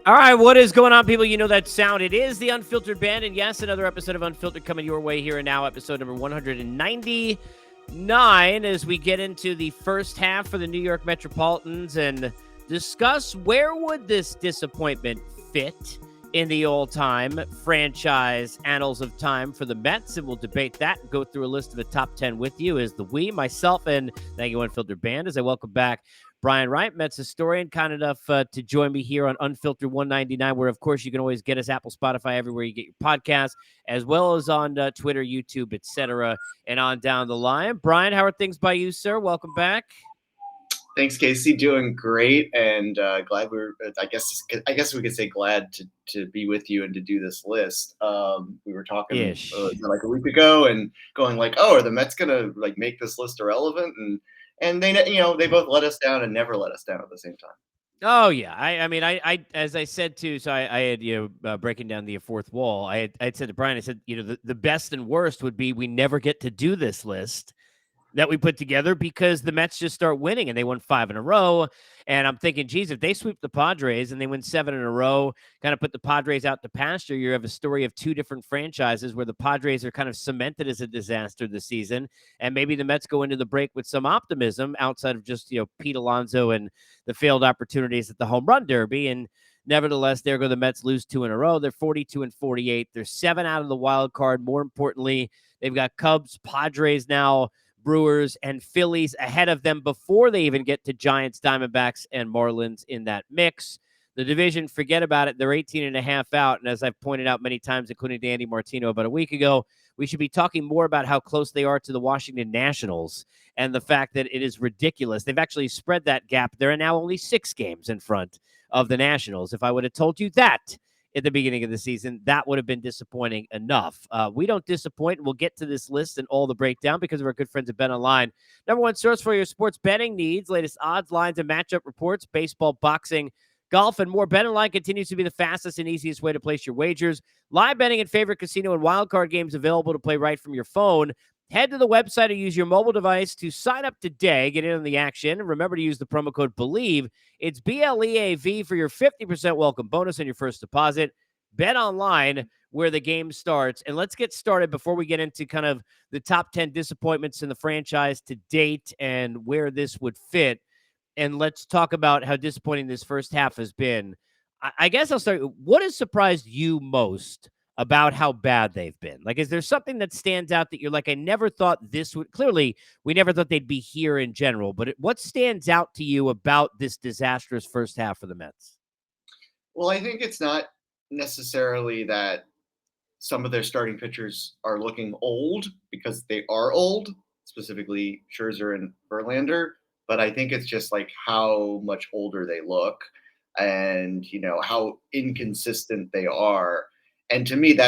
All right, what is going on, people? You know that sound. It is the Unfiltered Band, and yes, another episode of Unfiltered coming your way here and now, episode number 199, as we get into the first half for the New York Metropolitans and discuss where would this disappointment fit in the all-time franchise annals of time for the Mets, and we'll debate that and go through a list of the top 10 with you as myself, and thank you, Unfiltered Band, as I welcome back Brian Wright, Mets historian, kind enough to join me here on Unfiltered 199, where, of course, you can always get us Apple, Spotify, everywhere you get your podcasts, as well as on Twitter, YouTube, etc., and on down the line. Brian, how are things by you, sir? Welcome back. Thanks, Casey. Doing great, and glad we're. I guess we could say glad to be with you and to do this list. We were talking like a week ago, and going like, "Oh, are the Mets gonna like make this list irrelevant?" And they they both let us down and never let us down at the same time. Oh yeah, I mean, as I said too. So I had breaking down the fourth wall. I had said to Brian, I said the best and worst would be we never get to do this list that we put together because the Mets just start winning, and they won 5 in a row. And I'm thinking, geez, if they sweep the Padres and they win 7 in a row, kind of put the Padres out to pasture, you have a story of two different franchises where the Padres are kind of cemented as a disaster this season. And maybe the Mets go into the break with some optimism outside of just, Pete Alonso and the failed opportunities at the home run derby. And nevertheless, there go the Mets, lose 2 in a row. They're 42 and 48. They're 7 out of the wild card. More importantly, they've got Cubs, Padres now, Brewers, and Phillies ahead of them before they even get to Giants, Diamondbacks, and Marlins in that mix. The division, forget about it. They're 18 and a half out. And as I've pointed out many times, including Danny Martino about a week ago, we should be talking more about how close they are to the Washington Nationals and the fact that it is ridiculous. They've actually spread that gap. There are now only 6 games in front of the Nationals. If I would have told you that at the beginning of the season, that would have been disappointing enough. We don't disappoint. We'll get to this list and all the breakdown because of our good friends at Bet Online. Number one source for your sports betting needs, latest odds, lines, and matchup reports, baseball, boxing, golf, and more. Bet Online continues to be the fastest and easiest way to place your wagers. Live betting and favorite casino and wildcard games available to play right from your phone. Head to the website or use your mobile device to sign up today. Get in on the action. Remember to use the promo code BELIEVE. It's BLEAV for your 50% welcome bonus on your first deposit. Bet Online, where the game starts. And let's get started before we get into kind of the top 10 disappointments in the franchise to date and where this would fit. And let's talk about how disappointing this first half has been. I guess I'll start. What has surprised you most about how bad they've been? Like, is there something that stands out that you're like, I never thought this would, clearly we never thought they'd be here in general, but what stands out to you about this disastrous first half for the Mets? Well, I think it's not necessarily that some of their starting pitchers are looking old, because they are old, specifically Scherzer and Verlander. But I think it's just like how much older they look, and how inconsistent they are. And to me,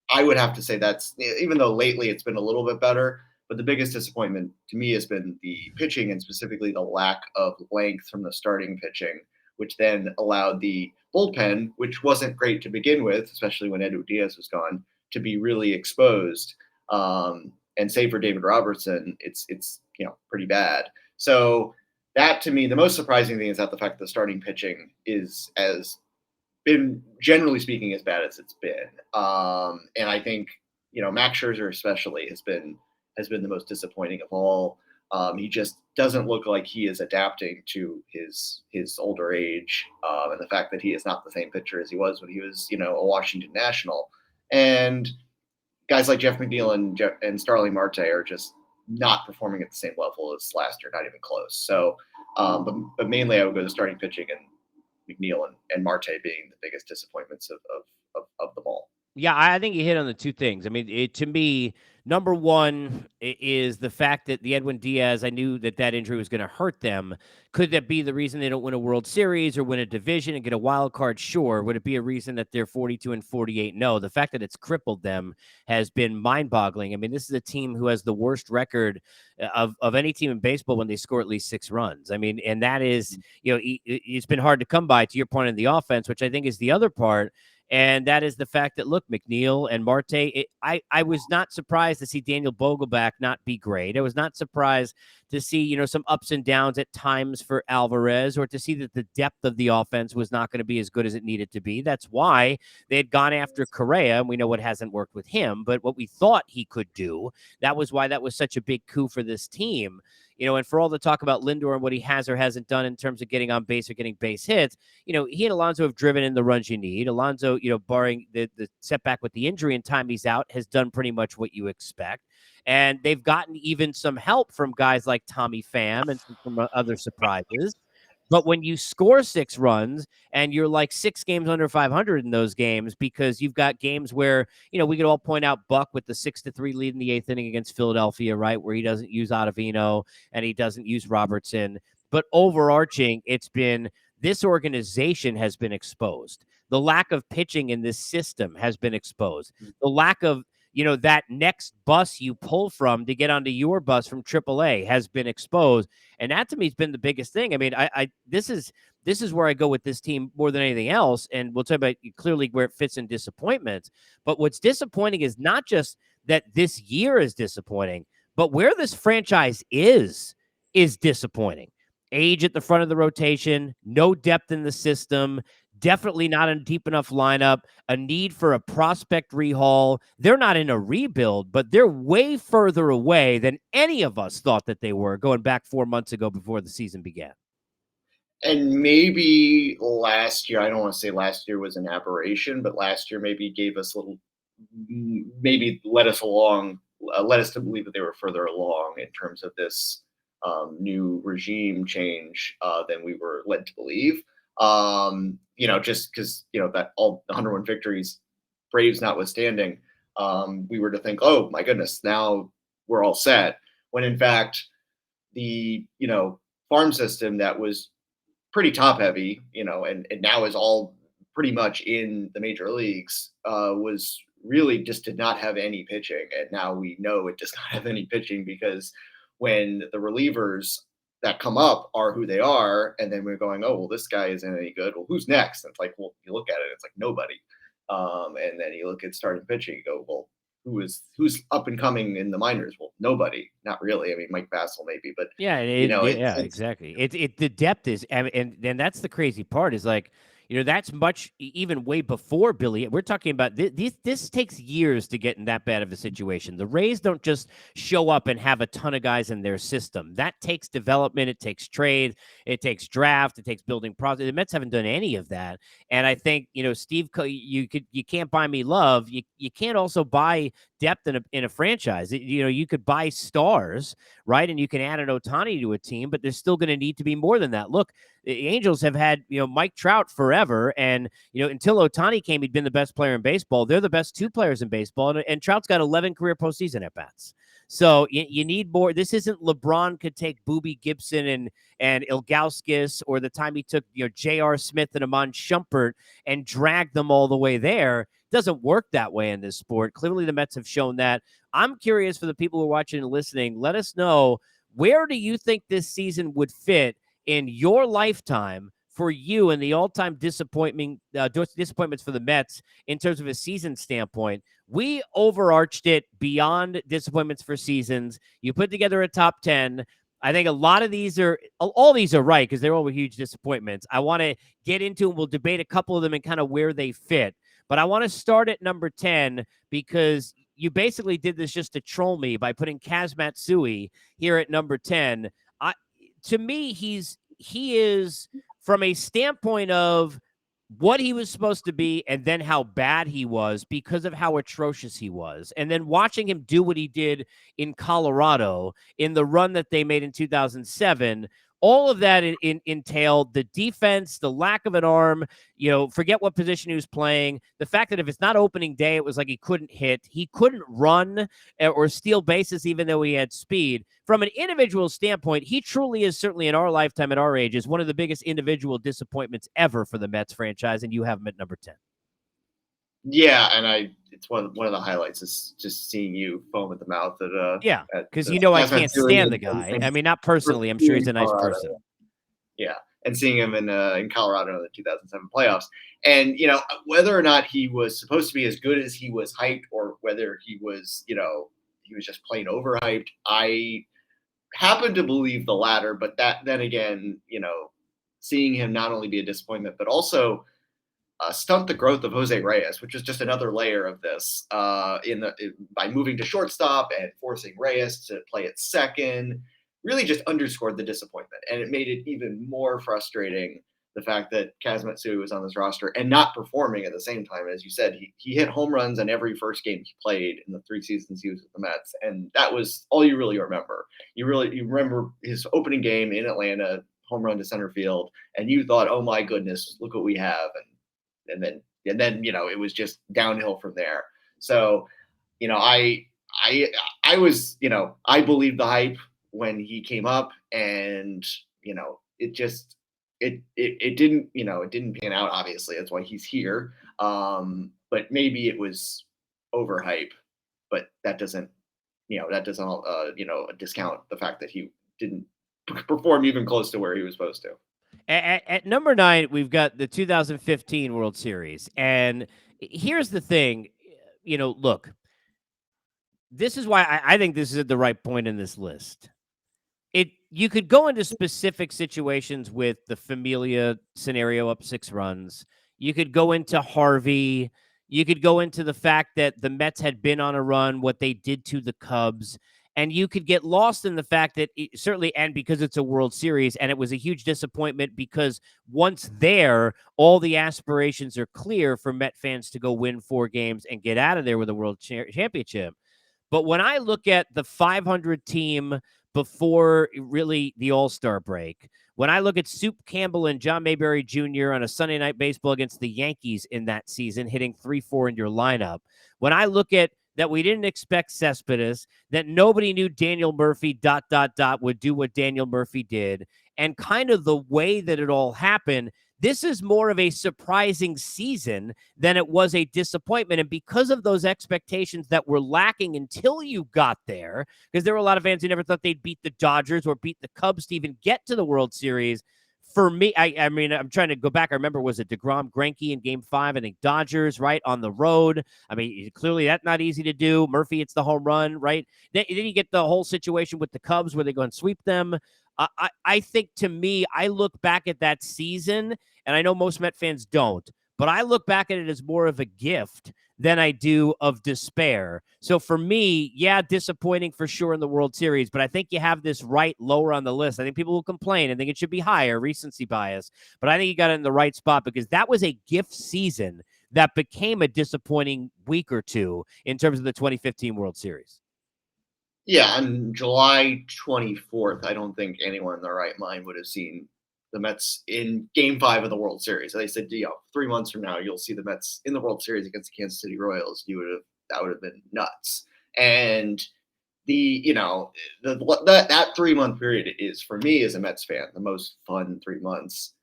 I would have to say that's, even though lately it's been a little bit better, but the biggest disappointment to me has been the pitching, and specifically the lack of length from the starting pitching, which then allowed the bullpen, which wasn't great to begin with, especially when Edwin Diaz was gone, to be really exposed. And save for David Robertson, it's pretty bad. So that, to me, the most surprising thing is that the fact that the starting pitching is been, generally speaking, as bad as it's been. And I think Max Scherzer especially has been the most disappointing of all. He just doesn't look like he is adapting to his older age, and the fact that he is not the same pitcher as he was when he was a Washington National. And guys like Jeff McNeil and Starling Marte are just not performing at the same level as last year, not even close. So, but mainly I would go to starting pitching, and McNeil and Marte being the biggest disappointments of them all. Yeah, I think you hit on the two things. I mean, to me, number one is the fact that the Edwin Diaz, I knew that injury was going to hurt them. Could that be the reason they don't win a World Series or win a division and get a wild card? Sure. Would it be a reason that they're 42 and 48? No. The fact that it's crippled them has been mind-boggling. I mean, this is a team who has the worst record of any team in baseball when they score at least 6 runs. I mean, and that is, it's been hard to come by, to your point, in the offense, which I think is the other part. And that is the fact that, look, McNeil and Marte, I was not surprised to see Daniel Vogelbach not be great. I was not surprised to see, some ups and downs at times for Alvarez, or to see that the depth of the offense was not going to be as good as it needed to be. That's why they had gone after Correa, and we know what hasn't worked with him, but what we thought he could do, that was why that was such a big coup for this team. And for all the talk about Lindor and what he has or hasn't done in terms of getting on base or getting base hits, he and Alonso have driven in the runs you need. Alonso, barring the setback with the injury and time he's out, has done pretty much what you expect. And they've gotten even some help from guys like Tommy Pham and from other surprises. But when you score 6 runs and you're like 6 games under 500 in those games, because you've got games where, we could all point out Buck with the 6-3 lead in the 8th inning against Philadelphia, right, where he doesn't use Ottavino and he doesn't use Robertson. But overarching, it's been this organization has been exposed. The lack of pitching in this system has been exposed. The lack of, that next bus you pull from to get onto your bus from AAA has been exposed. And that to me has been the biggest thing. I mean, this is where I go with this team more than anything else. And we'll talk about clearly where it fits in disappointments. But what's disappointing is not just that this year is disappointing, but where this franchise is disappointing. Age at the front of the rotation, no depth in the system, definitely not a deep enough lineup, a need for a prospect rehaul. They're not in a rebuild, but they're way further away than any of us thought that they were going back 4 months ago before the season began. And maybe last year, I don't want to say last year was an aberration, but last year maybe gave us maybe led us to believe that they were further along in terms of this new regime change than we were led to believe. Just because, that all 101 victories, Braves notwithstanding, we were to think, oh my goodness, now we're all set. When in fact, the, farm system that was pretty top heavy, and now is all pretty much in the major leagues, was really just did not have any pitching. And now we know it does not have any pitching, because when the relievers that come up are who they are, and then we're going, oh, well, this guy isn't any good. Well, who's next? And it's like, well, you look at it, it's like nobody. And then you look at starting pitching, you go, well, who's up and coming in the minors? Well, nobody, not really. I mean, Mike Bassel maybe, but exactly. The depth is, and that's the crazy part is like, that's much even way before Billy. We're talking about this takes years to get in that bad of a situation. The Rays don't just show up and have a ton of guys in their system. That takes development. It takes trade. It takes draft. It takes building process. The Mets haven't done any of that. And I think, Steve, you can't buy me love. You can't also buy depth in a franchise. You could buy stars, right? And you can add an Ohtani to a team, but there's still going to need to be more than that. Look, the Angels have had, Mike Trout forever. And, until Ohtani came, he'd been the best player in baseball. They're the best 2 players in baseball. And Trout's got 11 career postseason at-bats. So you need more. This isn't LeBron could take Boobie Gibson and Ilgauskas, or the time he took, J.R. Smith and Amon Shumpert and dragged them all the way there. It doesn't work that way in this sport. Clearly, the Mets have shown that. I'm curious, for the people who are watching and listening, let us know, where do you think this season would fit in your lifetime for you and the all-time disappointments for the Mets in terms of a season standpoint? We overarched it beyond disappointments for seasons. You put together a top 10. I think a lot of these all these are right, because they're all huge disappointments. I want to get into, and we'll debate a couple of them and kind of where they fit. But I want to start at number 10, because you basically did this just to troll me by putting Kaz Matsui here at number 10. To me, he is, from a standpoint of what he was supposed to be and then how bad he was because of how atrocious he was. And then watching him do what he did in Colorado in the run that they made in 2007, all of that entailed the defense, the lack of an arm, forget what position he was playing. The fact that if it's not opening day, it was like he couldn't hit. He couldn't run or steal bases, even though he had speed. From an individual standpoint, he truly is, certainly in our lifetime, at our age, is one of the biggest individual disappointments ever for the Mets franchise, and you have him at number 10. Yeah, and it's one of the highlights is just seeing you foam at the mouth at because I can't stand the guy. I mean, not personally. I'm sure he's a nice person. Yeah, and seeing him in Colorado in the 2007 playoffs, and whether or not he was supposed to be as good as he was hyped, or whether he was he was just plain overhyped. happen to believe the latter, but then again, seeing him not only be a disappointment, but also stunt the growth of Jose Reyes, which is just another layer of this. By moving to shortstop and forcing Reyes to play at second, really just underscored the disappointment, and it made it even more frustrating. The fact that Kaz Matsui was on this roster and not performing at the same time. As you said, he hit home runs in every first game he played in the 3 seasons he was with the Mets, and that was all you really remember. You remember his opening game in Atlanta, home run to center field, and you thought, "Oh my goodness, look what we have!" And then it was just downhill from there. So I was I believed the hype when he came up, and it just it didn't it didn't pan out. Obviously, that's why he's here. But maybe it was overhype, but that doesn't discount the fact that he didn't perform even close to where he was supposed to. At number 9, we've got the 2015 World Series. And here's the thing, look, this is why I think this is at the right point in this list. You could go into specific situations with the Familia scenario up 6 runs. You could go into Harvey. You could go into the fact that the Mets had been on a run, what they did to the Cubs. And you could get lost in the fact that certainly, and because it's a World Series, and it was a huge disappointment because once there, all the aspirations are clear for Met fans to go win 4 games and get out of there with a World Championship. But when I look at the 500 team before really the All-Star break, when I look at Soup Campbell and John Mayberry Jr. on a Sunday Night Baseball against the Yankees in that season, hitting 3-4 in your lineup, when I look at that we didn't expect Cespedes, that nobody knew Daniel Murphy ... would do what Daniel Murphy did, and kind of the way that it all happened, this is more of a surprising season than it was a disappointment. And because of those expectations that were lacking until you got there, because there were a lot of fans who never thought they'd beat the Dodgers or beat the Cubs to even get to the World Series. For me, I mean, I'm trying to go back. I remember, was it DeGrom, Greinke in Game 5? I think Dodgers, right, on the road. I mean, clearly that's not easy to do. Murphy hits the home run, right? Then you get the whole situation with the Cubs where they go and sweep them. I think, to me, I look back at that season, and I know most Met fans don't, but I look back at it as more of a gift than I do of despair. So for me, yeah, disappointing for sure in the World Series, but I think you have this right lower on the list. I think people will complain and think it should be higher, recency bias, but I think you got it in the right spot because that was a gift season that became a disappointing week or two in terms of the 2015 World Series. Yeah, on July 24th, I don't think anyone in their right mind would have seen the Mets in Game 5 of the World Series. They said, 3 months from now, you'll see the Mets in the World Series against the Kansas City Royals. That would have been nuts. And that 3-month period is, for me as a Mets fan, the most fun 3 months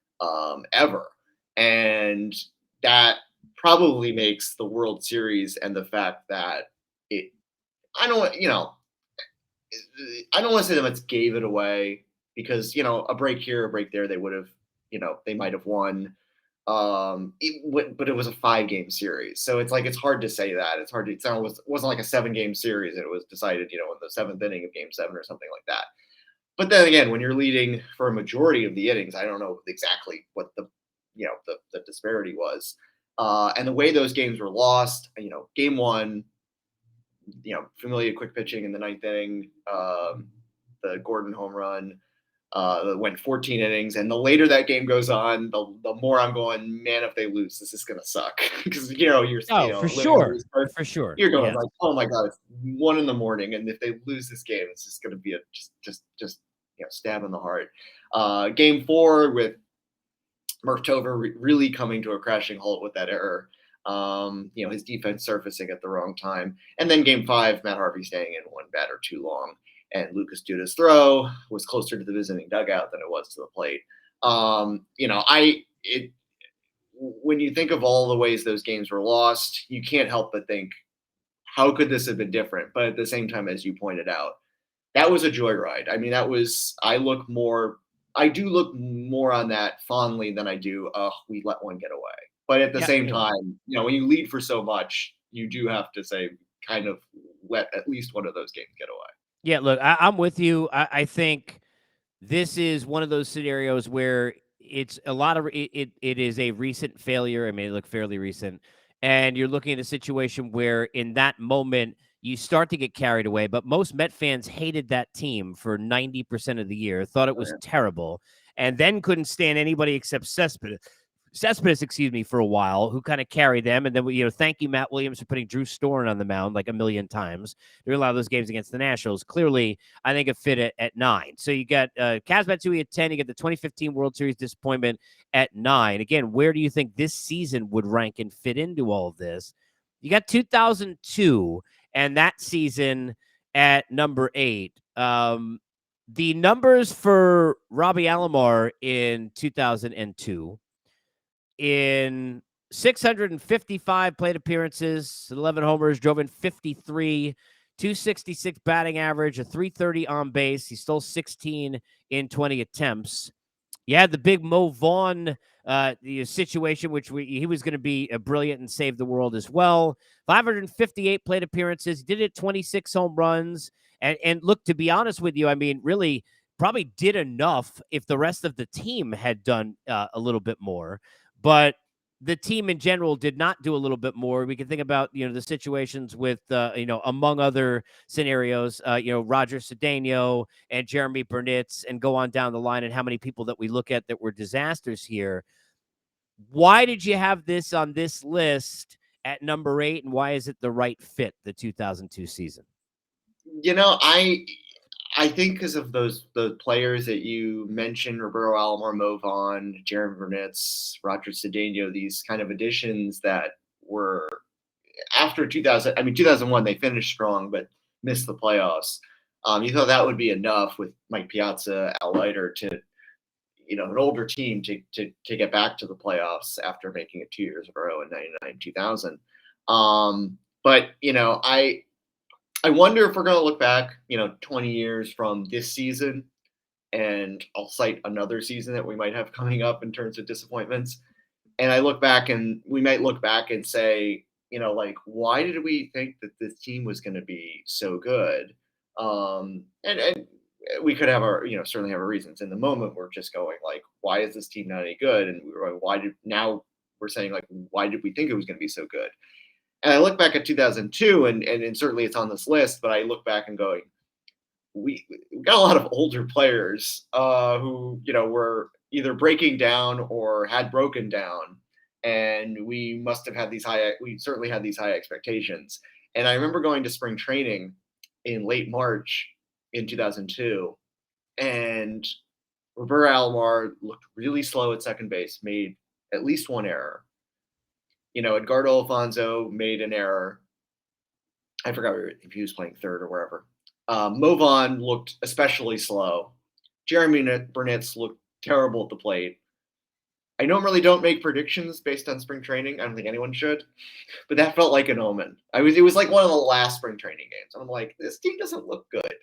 ever. And that probably makes the World Series and the fact that I don't want to say the Mets gave it away because a break here, a break there, they would have, they might have won. But it was a 5-game series, so it's hard to say that. It's hard to. It wasn't like a 7-game series, and it was decided, in the 7th inning of Game 7 or something like that. But then again, when you're leading for a majority of the innings, I don't know exactly what the disparity was, and the way those games were lost. Game 1. Familia quick pitching in the 9th inning, the Gordon home run, went 14 innings. And the later that game goes on, the more I'm going, man, if they lose, this is going to suck. Because, For sure. You're going Yes. like, oh my God, it's 1 a.m. And if they lose this game, it's just going to be a just stab in the heart. Game 4 with Murph Tover really coming to a crashing halt with that error. His defense surfacing at the wrong time. And then Game 5, Matt Harvey staying in 1 batter too long. And Lucas Duda's throw was closer to the visiting dugout than it was to the plate. When you think of all the ways those games were lost, you can't help but think, how could this have been different? But at the same time, as you pointed out, that was a joyride. I mean, I do look more on that fondly than I do, we let one get away. But at the same time, when you lead for so much, you do have to say, kind of let at least one of those games get away. Yeah, look, I'm with you. I think this is one of those scenarios where it's a lot of it is a recent failure. I mean, it looked fairly recent, and you're looking at a situation where in that moment you start to get carried away. But most Met fans hated that team for 90% of the year, thought it Oh, was yeah. terrible, and then couldn't stand anybody except Cespedes, excuse me, for a while, who kind of carried them. And then, thank you, Matt Williams, for putting Drew Storen on the mound like a million times during a lot of those games against the Nationals. Clearly, I think it fit at 9. So you got Kaz Matsui at 10. You get the 2015 World Series disappointment at 9. Again, where do you think this season would rank and fit into all of this? You got 2002 and that season at number 8. The numbers for Robbie Alomar in 2002 in 655 plate appearances, 11 homers, drove in 53, 266 batting average, a 330 on base. He stole 16 in 20 attempts. You had the big Mo Vaughn situation, which he was going to be brilliant and save the world as well. 558 plate appearances. He did it 26 home runs. And look, to be honest with you, I mean, really probably did enough if the rest of the team had done a little bit more. But the team in general did not do a little bit more. We can think about, the situations with, among other scenarios, Roger Cedeno and Jeremy Burnitz, and go on down the line, and how many people that we look at that were disasters here. Why did you have this on this list at number 8, and why is it the right fit, the 2002 season? I think because of the players that you mentioned, Roberto Alomar, Mo Vaughn, Jeremy Burnitz, Roger Cedeno, these kind of additions that were after 2000. I mean, 2001 they finished strong but missed the playoffs. You thought that would be enough with Mike Piazza, Al Leiter to, an older team to get back to the playoffs after making it 2 years in a row in 99, 2000. But I wonder if we're going to look back, 20 years from this season, and I'll cite another season that we might have coming up in terms of disappointments. And we might look back and say, like, why did we think that this team was going to be so good? And we could have certainly have our reasons. In the moment, we're just going like, why is this team not any good? And now we're saying, like, why did we think it was going to be so good? And I look back at 2002, and certainly it's on this list, but I look back and going, we got a lot of older players who, were either breaking down or had broken down. And we certainly had these high expectations. And I remember going to spring training in late March in 2002, and Roberto Alomar looked really slow at second base, made at least one error. Edgardo Alfonso made an error. I forgot if he was playing third or wherever. Mo Vaughn looked especially slow. Jeremy Burnitz looked terrible at the plate. I normally don't make predictions based on spring training. I don't think anyone should, but that felt like an omen. It was like one of the last spring training games. And I'm like, this team doesn't look good.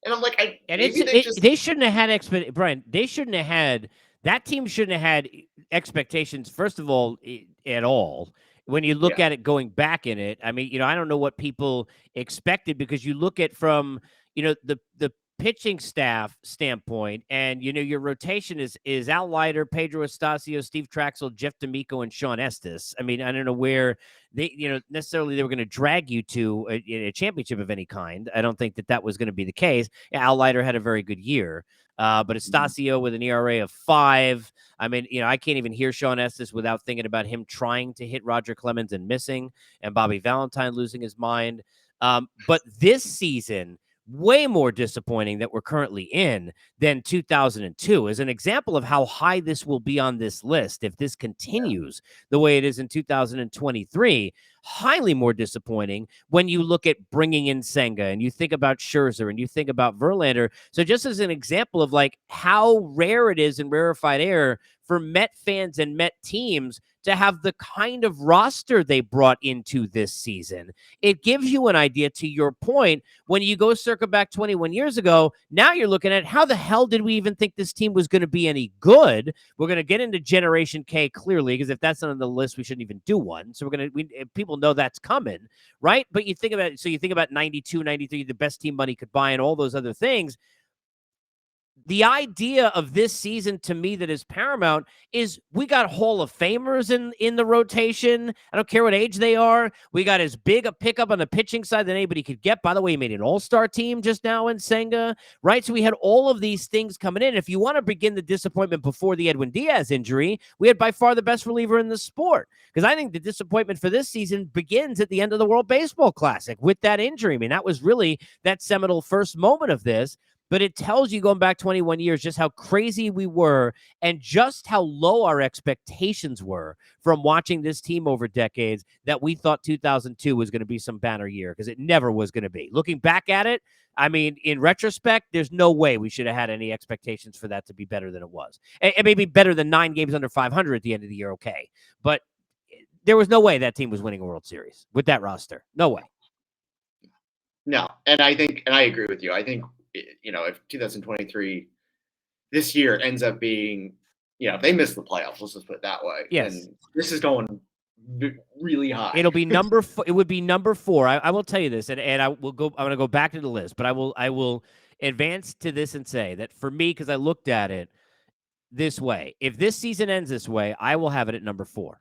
And I'm like, they shouldn't have had Brian. They shouldn't have had that team. Shouldn't have had expectations. First of all, at all. When you look at it going back in it, I mean, I don't know what people expected, because you look at from the pitching staff standpoint, and your rotation is Al Leiter, Pedro Estacio, Steve Traxel, Jeff D'Amico, and Sean Estes. I mean, I don't know where they necessarily they were going to drag you to a championship of any kind. I don't think that was going to be the case. Al Leiter had a very good year, but Estacio with an ERA of 5. I mean, I can't even hear Sean Estes without thinking about him trying to hit Roger Clemens and missing, and Bobby Valentine losing his mind. But this season, way more disappointing that we're currently in than 2002, as an example of how high this will be on this list if this continues the way it is in 2023. Highly more disappointing when you look at bringing in Senga, and you think about Scherzer, and you think about Verlander. So just as an example of like how rare it is in rarefied air for Met fans and Met teams to have the kind of roster they brought into this season. It gives you an idea, to your point, when you go circa back 21 years ago, now you're looking at how the hell did we even think this team was going to be any good? We're going to get into Generation K clearly, because if that's not on the list, we shouldn't even do one. So people people know that's coming, right? But you think about it, so you think about 92, 93, the best team money could buy and all those other things. The idea of this season to me that is paramount is we got Hall of Famers in the rotation. I don't care what age they are. We got as big a pickup on the pitching side than anybody could get. By the way, he made an all-star team just now in Senga, right? So we had all of these things coming in. If you want to begin the disappointment before the Edwin Diaz injury, we had by far the best reliever in the sport. Because I think the disappointment for this season begins at the end of the World Baseball Classic with that injury. I mean, that was really that seminal first moment of this. But it tells you, going back 21 years, just how crazy we were and just how low our expectations were from watching this team over decades, that we thought 2002 was going to be some banner year, because it never was going to be. Looking back at it, I mean, in retrospect, there's no way we should have had any expectations for that to be better than it was. And maybe better than 9 games under 500 at the end of the year, okay. But there was no way that team was winning a World Series with that roster. No way. No, and I agree with you. I think, if 2023, this year ends up being, if they miss the playoffs, let's just put it that way. Yes. And this is going really high. It'll be number 4. It would be number 4. I will tell you this, and I will go. I'm going to go back to the list, but I will advance to this and say that for me, because I looked at it this way, if this season ends this way, I will have it at number 4.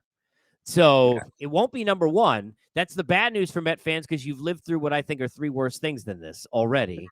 So It won't be number 1. That's the bad news for Met fans, because you've lived through what I think are 3 worse things than this already.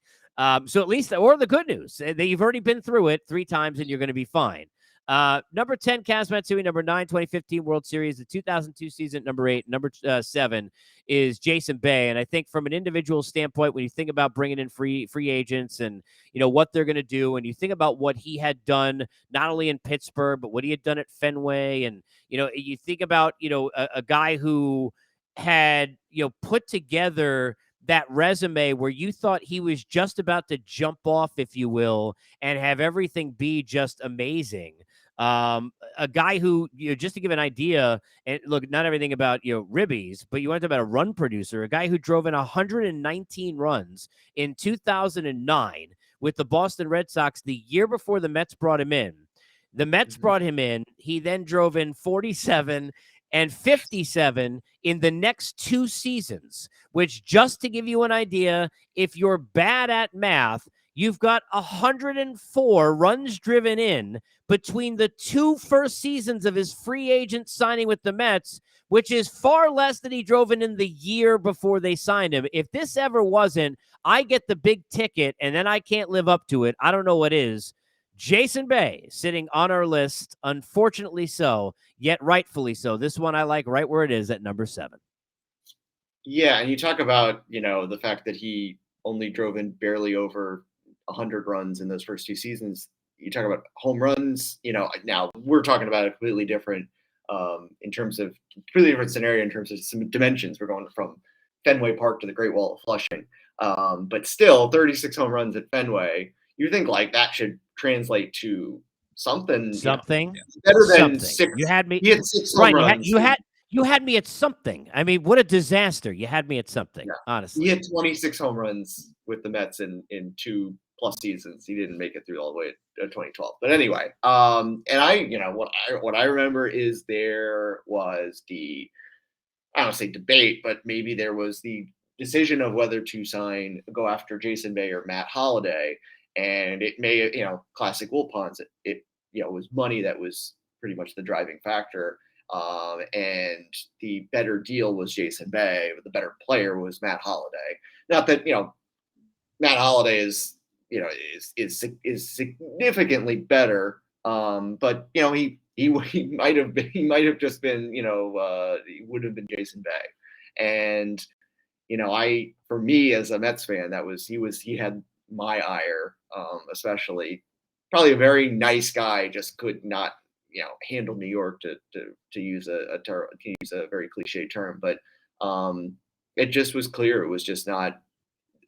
So at least, or the good news, that you've already been through it 3 times and you're going to be fine. Number 10, Kaz Matsui. Number 9, 2015 World Series. The 2002 season, number 8. Number 7 is Jason Bay. And I think from an individual standpoint, when you think about bringing in free agents and, what they're going to do, and you think about what he had done, not only in Pittsburgh, but what he had done at Fenway. And, you think about, a guy who had, put together that resume where you thought he was just about to jump off, if you will, and have everything be just amazing. A guy who, just to give an idea, and look, not everything about, ribbies, but you want to talk about a run producer, a guy who drove in 119 runs in 2009 with the Boston Red Sox the year before the Mets brought him in. The Mets brought him in. He then drove in 47 and 57 in the next 2 seasons, which, just to give you an idea, if you're bad at math, you've got 104 runs driven in between the 2 first seasons of his free agent signing with the Mets, which is far less than he drove in the year before they signed him. If this ever wasn't, I get the big ticket and then I can't live up to it, I don't know what is. Jason Bay sitting on our list, unfortunately so, yet rightfully so. This one I like right where it is at number 7. Yeah, and you talk about, the fact that he only drove in barely over 100 runs in those first 2 seasons. You talk about home runs, now we're talking about a completely different scenario in terms of some dimensions. We're going from Fenway Park to the Great Wall of Flushing. But still, 36 home runs at Fenway, you think like that should translate to something better than 6. You had me. He had 6 Brian, home runs. You had me at something. I mean, what a disaster. You had me at something, honestly. He had 26 home runs with the Mets in 2+ seasons. He didn't make it through all the way to 2012. But anyway, and what I remember is there was the, I don't want to say debate, but maybe there was the decision of whether to go after Jason Bay or Matt Holliday. And it may, classic Wilpons, it was money that was pretty much the driving factor. And the better deal was Jason Bay, but the better player was Matt Holliday. Not that, Matt Holliday is significantly better. But he might have just been, he would have been Jason Bay. And, for me as a Mets fan, he had my ire, especially. Probably a very nice guy, just could not, handle New York to use a very cliche term, but it just was clear it was just not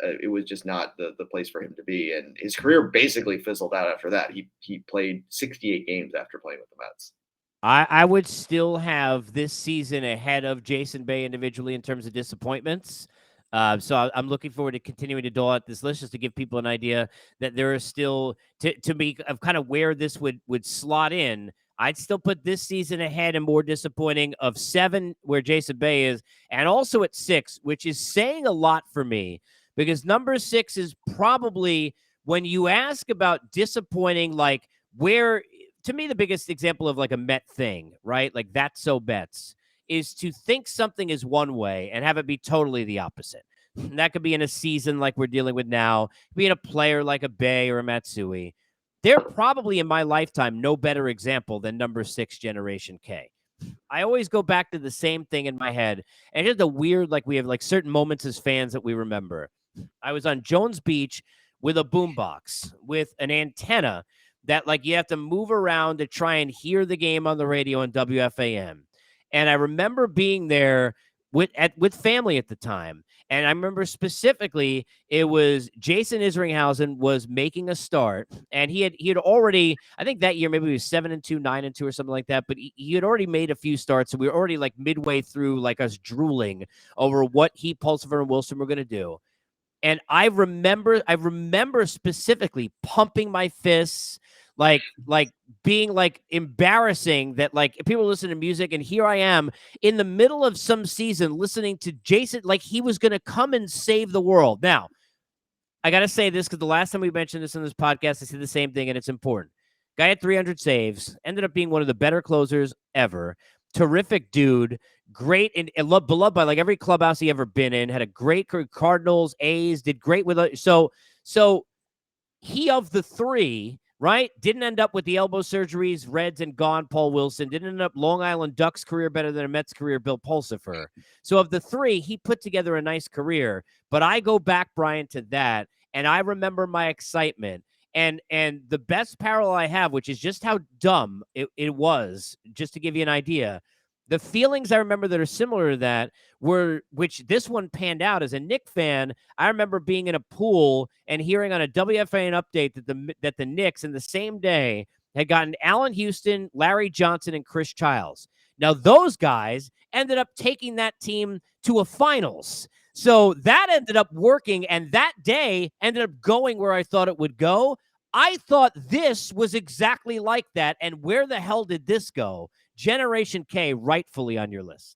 the place for him to be, and his career basically fizzled out after that. He played 68 games after playing with the Mets. I would still have this season ahead of Jason Bay individually in terms of disappointments. So I'm looking forward to continuing to dole out this list just to give people an idea that there are still, to me, of kind of where this would slot in. I'd still put this season ahead and more disappointing of 7, where Jason Bay is, and also at 6, which is saying a lot for me, because number 6 is probably, when you ask about disappointing, like where, to me, the biggest example of like a Met thing, right? Like that's so Bets, is to think something is one way and have it be totally the opposite. And that could be in a season like we're dealing with now, being a player like a Bay or a Matsui. They're probably in my lifetime no better example than number 6 Generation K. I always go back to the same thing in my head. And it's a weird, like we have like certain moments as fans that we remember. I was on Jones Beach with a boombox with an antenna that like you have to move around to try and hear the game on the radio on WFAM. And I remember being there with family at the time. And I remember specifically it was Jason Isringhausen was making a start, and he had already, I think that year maybe he was 7-2, 9-2 or something like that, but he had already made a few starts, so we were already like midway through, like us drooling over what he, Pulsifer, and Wilson were going to do. And I remember specifically pumping my fists, like being like embarrassing that like people listen to music, and here I am in the middle of some season listening to Jason like he was going to come and save the world. Now, I got to say this because the last time we mentioned this in this podcast, I said the same thing, and it's important. Guy had 300 saves, ended up being one of the better closers ever. Terrific dude, great and beloved by like every clubhouse he ever been in. Had a great career, Cardinals, A's, did great with so he, of the 3, right, didn't end up with the elbow surgeries, Reds and gone, Paul Wilson. Didn't end up Long Island Ducks career better than a Mets career, Bill Pulsifer. So of the 3, he put together a nice career. But I go back, Brian, to that, and I remember my excitement. And the best parallel I have, which is just how dumb it was, just to give you an idea, the feelings I remember that are similar to that were, which this one panned out as a Knick fan. I remember being in a pool and hearing on a WFAN update that the Knicks in the same day had gotten Allen Houston, Larry Johnson, and Chris Childs. Now, those guys ended up taking that team to a finals. So that ended up working, and that day ended up going where I thought it would go. I thought this was exactly like that, and where the hell did this go? Generation K, rightfully on your list.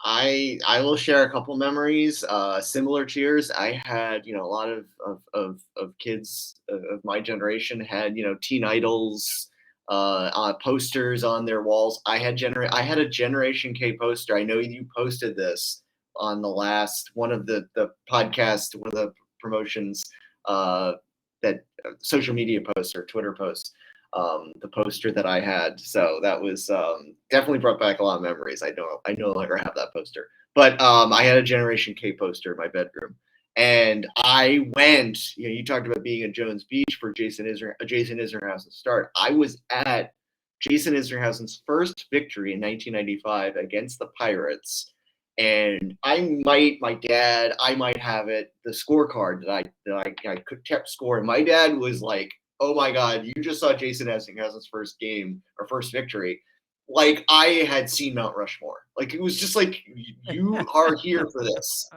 I will share a couple memories, similar to yours. I had, a lot of kids of my generation had, teen idols, posters on their walls. I had a Generation K poster. I know you posted this on the last one of the podcast, one of the promotions, that social media posts or Twitter posts. The poster that I had. So that was definitely brought back a lot of memories. I no longer have that poster, but I had a Generation K poster in my bedroom, and I went. You talked about being at Jones Beach for Jason Isringhausen's start. I was at Jason Isringhausen's first victory in 1995 against the Pirates. And my dad, I might have it, the scorecard that I could kept scoring. My dad was like, "Oh my God, you just saw Jason Isringhausen's first game or first victory." Like I had seen Mount Rushmore. Like it was just like, you are here for this.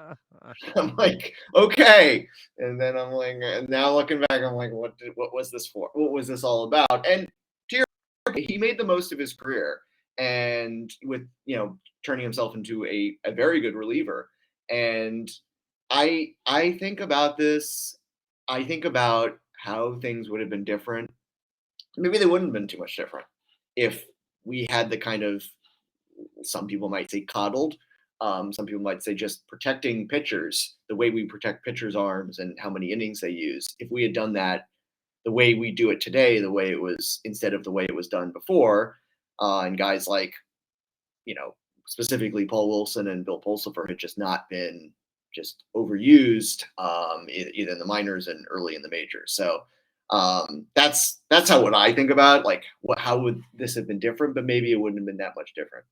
I'm like, okay. And then I'm like, and now looking back, I'm like, what was this for? What was this all about? And to your point, he made the most of his career, and with turning himself into a very good reliever. And I think about this. I think about how things would have been different. Maybe they wouldn't have been too much different if we had the kind of, some people might say coddled, some people might say just protecting pitchers the way we protect pitchers' arms and how many innings they use. If we had done that the way we do it today, the way it was, instead of the way it was done before, and guys like, specifically Paul Wilson and Bill Pulsifer had just not been just overused, either in the minors and early in the majors. So that's how what I think about, like, how would this have been different, but maybe it wouldn't have been that much different.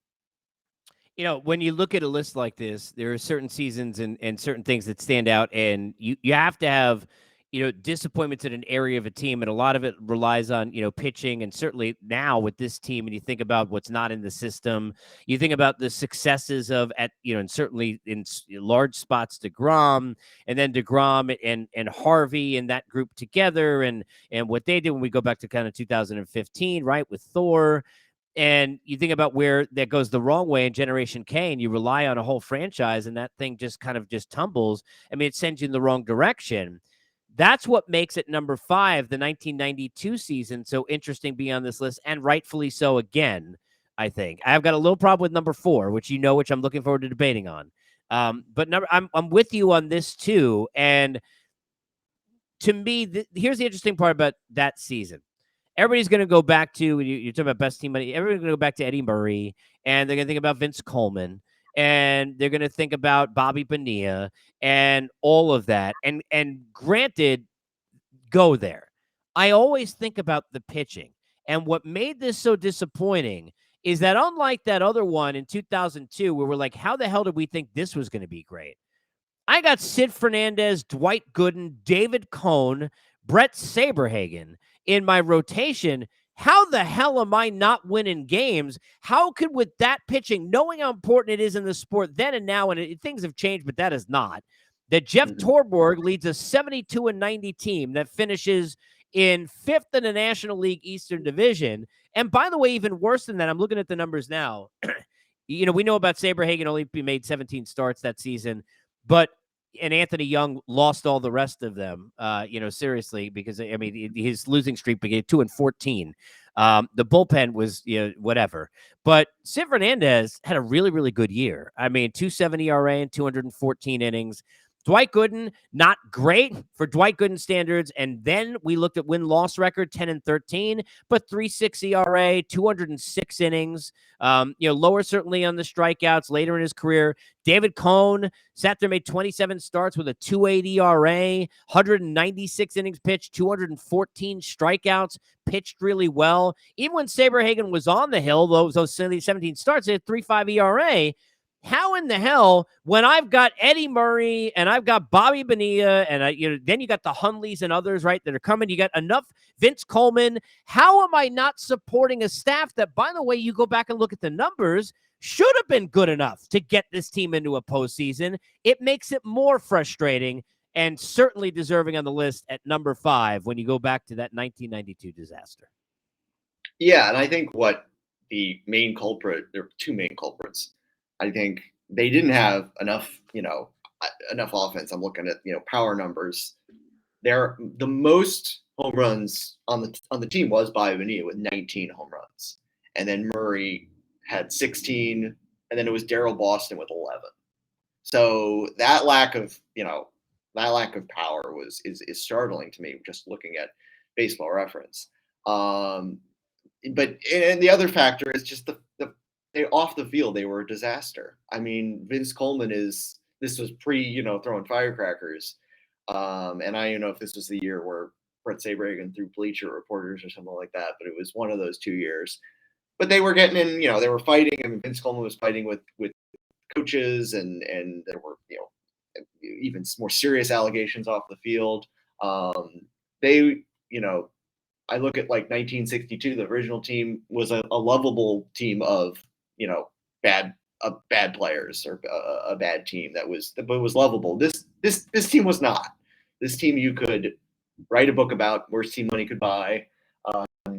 When you look at a list like this, there are certain seasons and certain things that stand out, and you have to have, disappointments in an area of a team, and a lot of it relies on, pitching, and certainly now with this team, and you think about what's not in the system, you think about the successes of and certainly in large spots DeGrom, and then DeGrom and Harvey and that group together, and what they did when we go back to kind of 2015, right, with Thor. And you think about where that goes the wrong way in Generation K, and you rely on a whole franchise, and that thing just kind of just tumbles. I mean, it sends you in the wrong direction. That's what makes it number 5, the 1992 season, so interesting being on this list, and rightfully so again, I think. I've got a little problem with number 4, which I'm looking forward to debating on. But I'm with you on this too. And to me, here's the interesting part about that season. Everybody's going to go back to, you're talking about best team money, everybody's going to go back to Eddie Murray, and they're going to think about Vince Coleman, and they're going to think about Bobby Bonilla and all of that. And granted, go there. I always think about the pitching. And what made this so disappointing is that unlike that other one in 2002, where we're like, how the hell did we think this was going to be great? I got Sid Fernandez, Dwight Gooden, David Cone, Brett Saberhagen in my rotation. How the hell am I not winning games? How could, with that pitching, knowing how important it is in the sport then and now, and things have changed, but that is not, that Jeff Torborg leads a 72-90 team that finishes in 5th in the National League Eastern Division. And by the way, even worse than that, I'm looking at the numbers now. We know about Saberhagen only made 17 starts that season, but Anthony Young lost all the rest of them, seriously, because I mean, his losing streak began 2-14. The bullpen was, whatever, but Sid Fernandez had a really, really good year. I mean, 2.70 ERA and 214 innings. Dwight Gooden, not great for Dwight Gooden standards. And then we looked at win-loss record, 10-13, but 3.6 ERA, 206 innings. Lower certainly on the strikeouts later in his career. David Cone sat there, made 27 starts with a 2.8 ERA, 196 innings pitched, 214 strikeouts, pitched really well. Even when Saberhagen was on the hill, those 17 starts, they had 3.5 ERA. How in the hell, when I've got Eddie Murray and I've got Bobby Bonilla and then you got the Hunleys and others, right, that are coming, you got enough Vince Coleman. How am I not supporting a staff that, by the way, you go back and look at the numbers, should have been good enough to get this team into a postseason? It makes it more frustrating and certainly deserving on the list at number 5 when you go back to that 1992 disaster. Yeah, and I think what the main culprit, there are two main culprits. I think they didn't have enough offense. I'm looking at, power numbers. The most home runs on the team was Bobby Bonilla with 19 home runs. And then Murray had 16, and then it was Darryl Boston with 11. So that lack of power is startling to me, just looking at Baseball Reference. But the other factor is just they off the field, they were a disaster. I mean, Vince Coleman this was pre, throwing firecrackers. And I don't know if this was the year where Brett Saberhagen threw Bleacher Reporters or something like that, but it was one of those 2 years. But they were getting in, they were fighting. I mean, Vince Coleman was fighting with coaches, and there were, even more serious allegations off the field. I look at like 1962, the original team was a lovable team of, bad players, or a bad team but was lovable. This team was not. This team you could write a book about, worst team money could buy.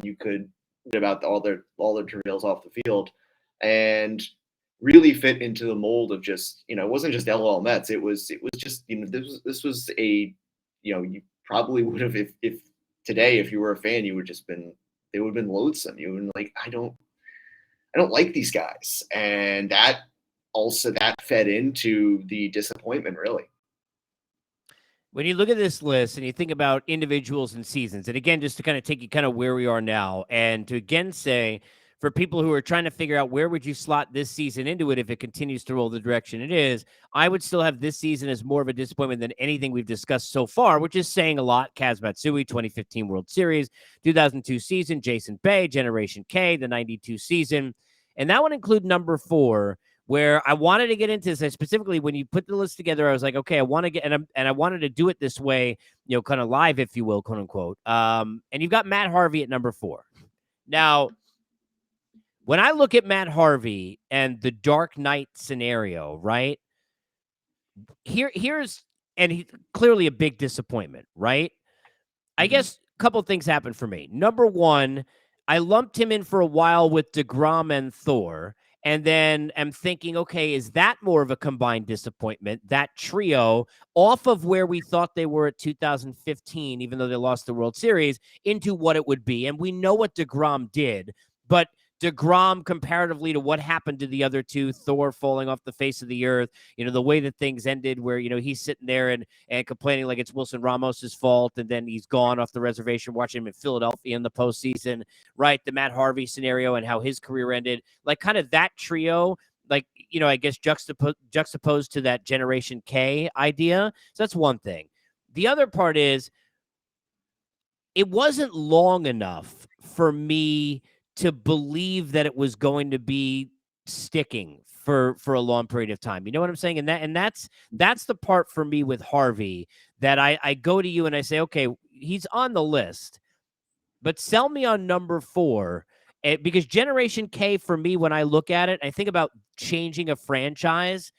You could read about all their travails off the field, and really fit into the mold of just, it wasn't just LOL Mets. It was just, this was a, you probably would have, if today, if you were a fan, they would have been loathsome. You would have been like, I don't like these guys. And that fed into the disappointment, really. When you look at this list and you think about individuals and seasons, and again, just to kind of take you kind of where we are now, and to again say, for people who are trying to figure out where would you slot this season into it if it continues to roll the direction it is, I would still have this season as more of a disappointment than anything we've discussed so far, which is saying a lot. Kaz Matsui, 2015 World Series, 2002 season, Jason Bay, Generation K, the 92 season. And that would include number 4, where I wanted to get into this. Specifically, when you put the list together, I was like, okay, I want to get, and I wanted to do it this way, kind of live, if you will, quote unquote. And you've got Matt Harvey at number 4. Now, when I look at Matt Harvey and the Dark Knight scenario, right? Here's he's clearly a big disappointment, right? I guess a couple of things happened for me. Number one, I lumped him in for a while with DeGrom and Thor, and then am thinking, okay, is that more of a combined disappointment? That trio, off of where we thought they were at 2015, even though they lost the World Series, into what it would be. And we know what DeGrom did, but DeGrom, comparatively to what happened to the other two, Thor falling off the face of the earth, the way that things ended, where, he's sitting there and complaining like it's Wilson Ramos's fault, and then he's gone off the reservation, watching him in Philadelphia in the postseason, right? The Matt Harvey scenario and how his career ended, like kind of that trio, like, I guess juxtaposed to that Generation K idea. So that's one thing. The other part is it wasn't long enough for me to believe that it was going to be sticking for a long period of time. You know what I'm saying? And that's the part for me with Harvey that I go to you and I say, okay, he's on the list, but sell me on number 4. Because Generation K, for me, when I look at it, I think about changing a franchise.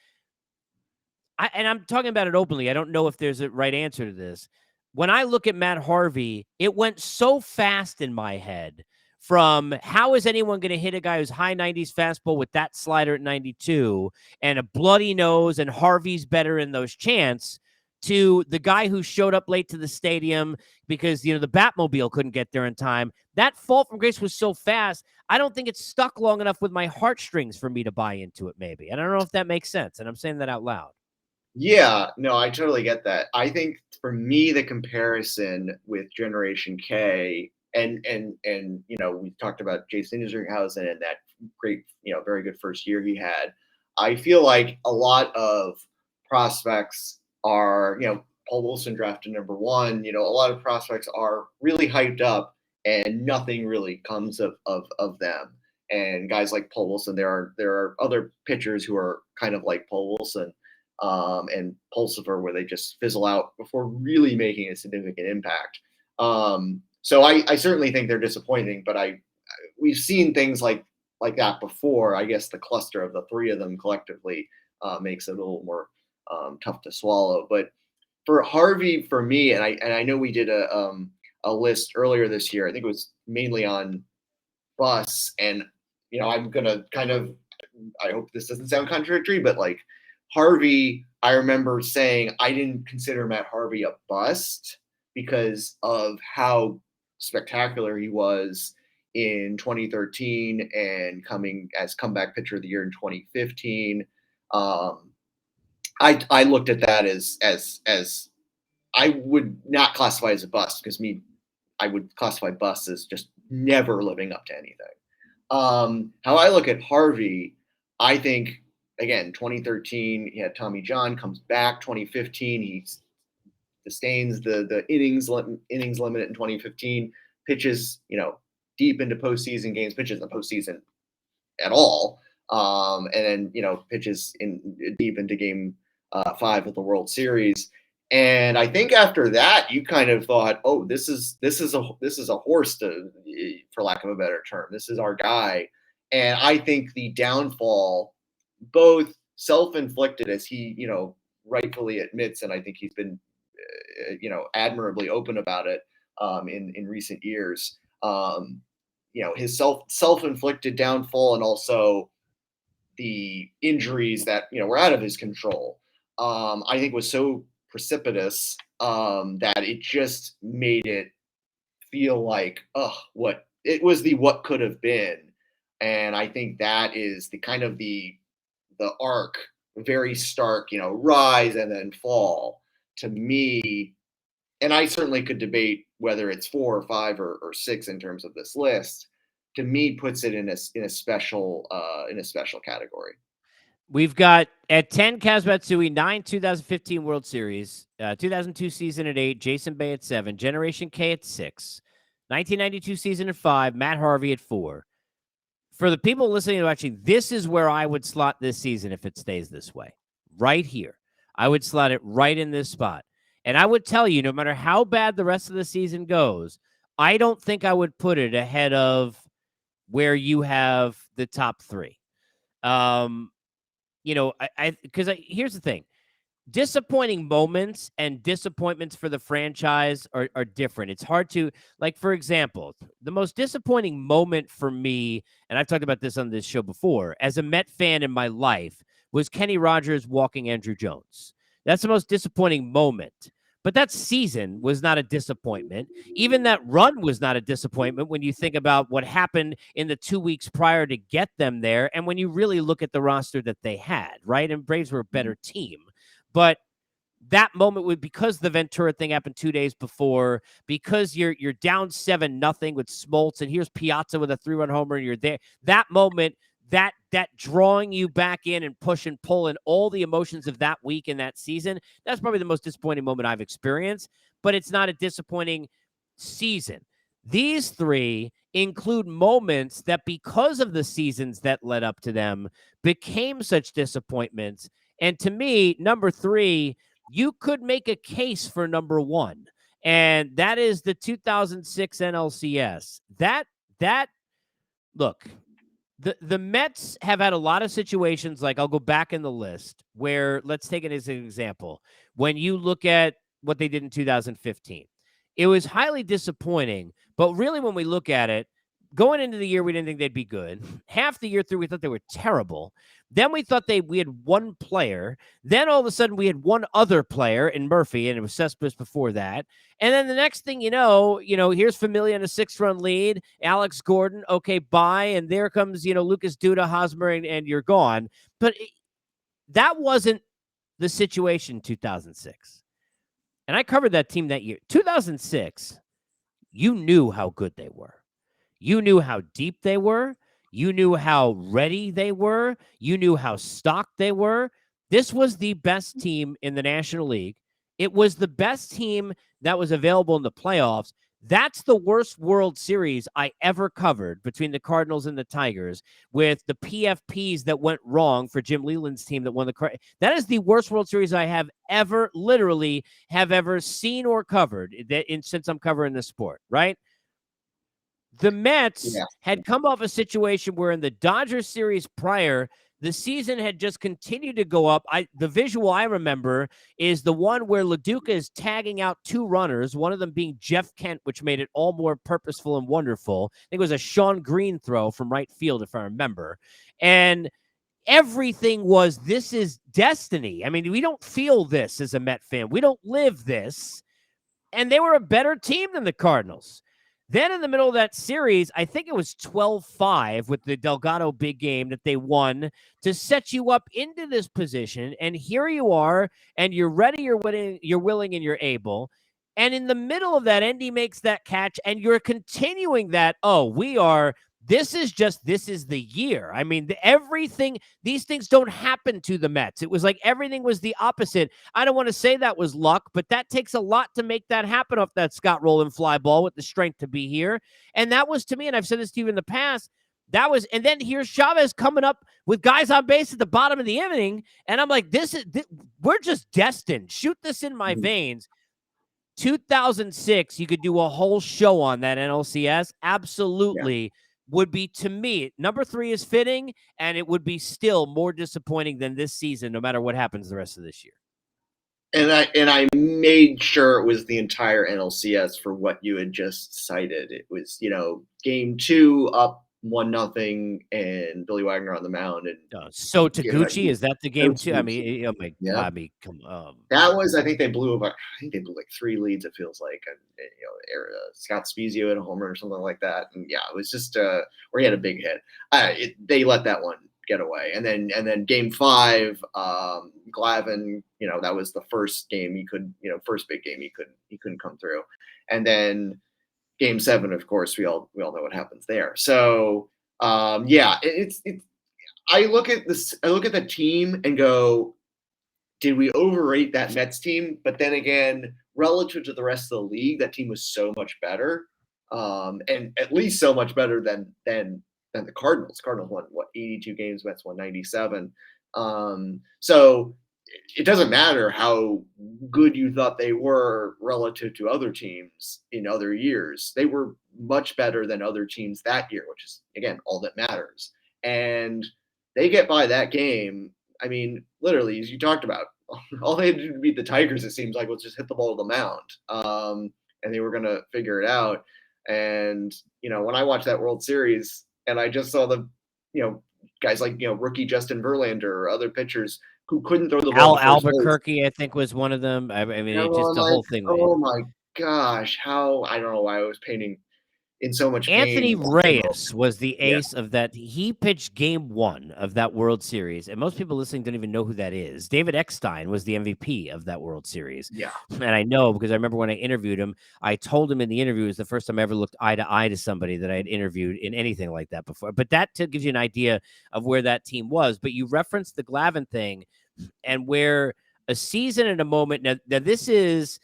And I'm talking about it openly. I don't know if there's a right answer to this. When I look at Matt Harvey, it went so fast in my head from how is anyone going to hit a guy who's high 90s fastball with that slider at 92 and a bloody nose, and Harvey's better in those chants, to the guy who showed up late to the stadium because, the Batmobile couldn't get there in time. That fall from grace was so fast. I don't think it's stuck long enough with my heartstrings for me to buy into it, maybe. And I don't know if that makes sense. And I'm saying that out loud. Yeah, no, I totally get that. I think for me, the comparison with Generation K and we talked about Jason Isringhausen and that great, very good first year he had. I feel like a lot of prospects are, Paul Wilson drafted number 1. A lot of prospects are really hyped up and nothing really comes of them. And guys like Paul Wilson, there are other pitchers who are kind of like Paul Wilson, and Pulsifer, where they just fizzle out before really making a significant impact. So I certainly think they're disappointing, but we've seen things like that before. I guess the cluster of the 3 of them collectively makes it a little more tough to swallow. But for Harvey, for me, and I know we did a list earlier this year. I think it was mainly on Bus, and I'm gonna kind of, I hope this doesn't sound contradictory, but like Harvey, I remember saying I didn't consider Matt Harvey a bust because of how spectacular he was in 2013 and coming as comeback pitcher of the year in 2015. I looked at that as I would not classify as a bust, because I would classify bust as just never living up to anything. How I look at Harvey, I think, again, 2013, he had Tommy John, comes back. 2015, he sustains the innings limit in 2015, pitches, deep into postseason games, pitches in the postseason at all, and then pitches deep into game 5 of the World Series. And I think after that, you kind of thought, oh, this is a horse, for lack of a better term. This is our guy. And I think the downfall, both self-inflicted, as he rightfully admits, and I think he's been admirably open about it in recent years. His self-inflicted downfall, and also the injuries that were out of his control, I think was so precipitous that it just made it feel like, what could have been. And I think that is the kind of the arc, very stark, rise and then fall to me. And I certainly could debate whether it's 4 or 5 or 6 in terms of this list. To me, puts it in a special category. We've got at 10, Kaz Matsui, 9, 2015 World Series, 2002 season at 8, Jason Bay at 7, Generation K at 6, 1992 season at 5, Matt Harvey at 4. For the people listening to watching, this is where I would slot this season if it stays this way. Right here. I would slot it right in this spot. And I would tell you, no matter how bad the rest of the season goes, I don't think I would put it ahead of where you have the top 3. Because here's the thing. disappointing moments and disappointments for the franchise are different. It's hard to, like, for example, the most disappointing moment for me, and I've talked about this on this show before, as a Met fan in my life, was Kenny Rogers walking Andrew Jones. That's the most disappointing moment. But that season was not a disappointment. Even that run was not a disappointment when you think about what happened in the 2 weeks prior to get them there. And when you really look at the roster that they had, right? And Braves were a better team. But that moment would, because the Ventura thing happened 2 days before, because you're down 7-0 with Smoltz, and here's Piazza with a 3-run homer, and you're there. That moment, that drawing you back in and push and pull, and all the emotions of that week and that season, that's probably the most disappointing moment I've experienced. But it's not a disappointing season. These three include moments that, because of the seasons that led up to them, became such disappointments. And to me, number three, you could make a case for number one, and that is the 2006 NLCS. That look, the Mets have had a lot of situations, like, I'll go back in the list, where, let's take it as an example. When you look at what they did in 2015, it was highly disappointing. But really, when we look at it, going into the year, we didn't think they'd be good. Half the year through, we thought they were terrible. Then we thought we had one player. Then all of a sudden, we had one other player in Murphy, and it was Cespedes before that. And then the next thing you know, here's Familia in a 6-run lead, Alex Gordon, okay, bye, and there comes, Lucas Duda, Hosmer, and you're gone. But that wasn't the situation in 2006. And I covered that team that year. 2006, you knew how good they were. You knew how deep they were. You knew how ready they were. You knew how stocked they were. This was the best team in the National League. It was the best team that was available in the playoffs. That's the worst World Series I ever covered, between the Cardinals and the Tigers, with the PFPs that went wrong for Jim Leland's team that won the. That is the worst World Series I have ever, literally, have ever seen or covered since I'm covering this sport, right? The Mets had come off a situation where in the Dodgers series prior, the season had just continued to go up. The visual I remember is the one where LaDuca is tagging out two runners, one of them being Jeff Kent, which made it all more purposeful and wonderful. I think it was a Sean Green throw from right field, if I remember. And everything was, this is destiny. I mean, we don't feel this as a Met fan. We don't live this. And they were a better team than the Cardinals. Then in the middle of that series, I think it was 12-5 with the Delgado big game that they won to set you up into this position. And here you are, and you're ready, you're willing, and you're able. And in the middle of that, Endy makes that catch, and you're continuing that. This is the year. I mean, these things don't happen to the Mets. It was like everything was the opposite. I don't want to say that was luck, but that takes a lot to make that happen off that Scott Rowland fly ball with the strength to be here. And that was, to me, and I've said this to you in the past, and then here's Chavez coming up with guys on base at the bottom of the inning. And I'm like, we're just destined. Shoot this in my veins. 2006, you could do a whole show on that NLCS. Absolutely. Would be, to me, number three is fitting, and it would be still more disappointing than this season, no matter what happens the rest of this year. And I made sure it was the entire NLCS for what you had just cited. It was, game 2 up 1-0, and Billy Wagner on the mound. And so Taguchi, is that the game too? I mean, oh my God, I mean, come on. That was, I think they blew like 3 leads. It feels like, and Scott Spezio had a homer or something like that. And yeah, it was just where he had a big hit. They let that one get away, and then game 5, Glavine, that was the first game first big game he couldn't come through, and then game 7, of course, we all know what happens there. So it's I look at the team and go, did we overrate that Mets team? But then again, relative to the rest of the league, that team was so much better, and at least so much better than the Cardinals. Cardinals won 82 games, Mets won 97. So it doesn't matter how good you thought they were relative to other teams in other years. They were much better than other teams that year, which is, again, all that matters. And they get by that game. I mean, literally, as you talked about, all they had to do to beat the Tigers, it seems like, was just hit the ball to the mound, and they were going to figure it out. And when I watched that World Series, and I just saw the guys like rookie Justin Verlander or other pitchers who couldn't throw the ball to first base. Albuquerque, I think, was one of them. I mean, it just the whole thing. Oh my gosh, how I don't know why I was painting in so much pain. Anthony Reyes was the ace of that. He pitched game 1 of that World Series, and most people listening don't even know who that is. David Eckstein was the MVP of that World Series. Yeah. And I know because I remember when I interviewed him, I told him in the interview it was the first time I ever looked eye to eye to somebody that I had interviewed in anything like that before. But that gives you an idea of where that team was. But you referenced the Glavine thing and where a season and a moment. Now this is,